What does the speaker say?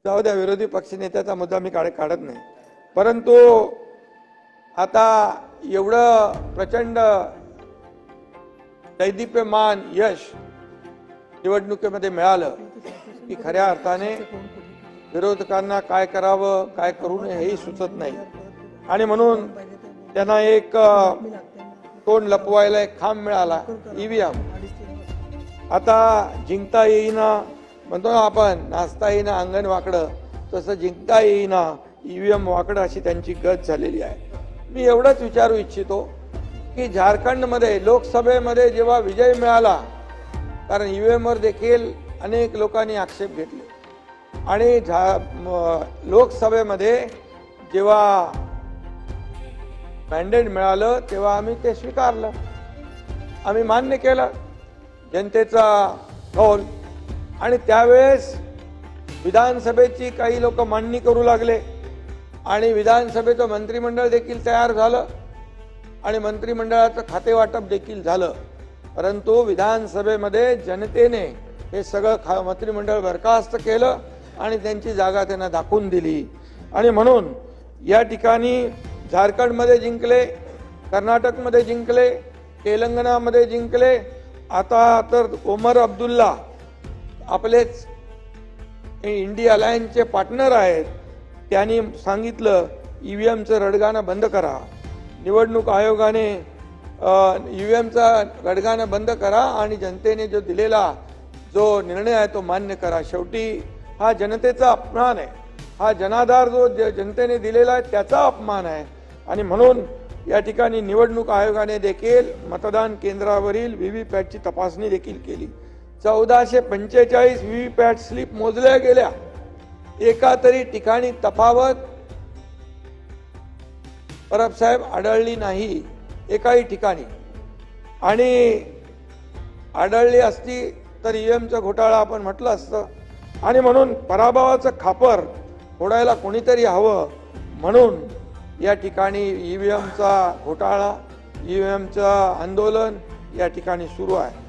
जाऊ द्या, विरोधी पक्षनेत्याचा मुद्दा मी काढत नाही, परंतु आता एवढं प्रचंड दैदिप्यमान यश निवडणुकीमध्ये मिळालं की खऱ्या अर्थाने विरोधकांना काय करावं काय करू नये हेही सुचत नाही. आणि म्हणून त्यांना एक तोंड लपवायला एक खांब मिळाला, ईव्हीएम. आता जिंकता येईना म्हणतो ना आपण, नाचता येईना अंगण वाकडं, तसं जिंकता येईना ईव्हीएम वाकडं अशी त्यांची गत झालेली आहे. मी एवढंच विचारू इच्छितो की झारखंडमध्ये लोकसभेमध्ये जेव्हा विजय मिळाला, कारण ईव्हीएमवर देखील अनेक लोकांनी आक्षेप घेतले, आणि लोकसभेमध्ये जेव्हा मॅन्डेट मिळालं तेव्हा आम्ही ते स्वीकारलं, आम्ही मान्य केलं जनतेचा कौल. आणि त्यावेळेस विधानसभेची काही लोक मांडणी करू लागले आणि विधानसभेचं मंत्रिमंडळ देखील तयार झालं आणि मंत्रिमंडळाचं खातेवाटप देखील झालं. परंतु विधानसभेमध्ये जनतेने हे सगळं मंत्रिमंडळ बरखास्त केलं आणि त्यांची जागा त्यांना दाखवून दिली. आणि म्हणून या ठिकाणी झारखंडमध्ये जिंकले, कर्नाटकमध्ये जिंकले, तेलंगणामध्ये जिंकले. आता तर ओमर अब्दुल्ला आपलेच इंडिया अलायन्सचे पार्टनर आहेत, त्यांनी सांगितलं ईव्हीएमचं रडगाणं बंद करा, निवडणूक आयोगाने ईव्हीएमचा रडगाणं बंद करा आणि जनतेने जो दिलेला जो निर्णय आहे तो मान्य करा. शेवटी हा जनतेचा अपमान आहे, हा जनाधार जो जनतेने दिलेला आहे त्याचा अपमान आहे. आणि म्हणून या ठिकाणी निवडणूक आयोगाने देखील मतदान केंद्रावरील व्हीव्हीपॅटची तपासणी देखील केली. 1445 व्हीव्हीपॅट स्लिप मोजल्या गेल्या, एका तरी ठिकाणी तफावत परब साहेब आढळली नाही एकाही ठिकाणी. आणि आढळली असती तर ईव्हीएमचा घोटाळा आपण म्हटलं असतं. आणि म्हणून पराभवाचं खापर फोडायला कोणीतरी हवं, म्हणून या ठिकाणी ईव्हीएमचा घोटाळा, ईव्हीएमचं आंदोलन या ठिकाणी सुरू आहे.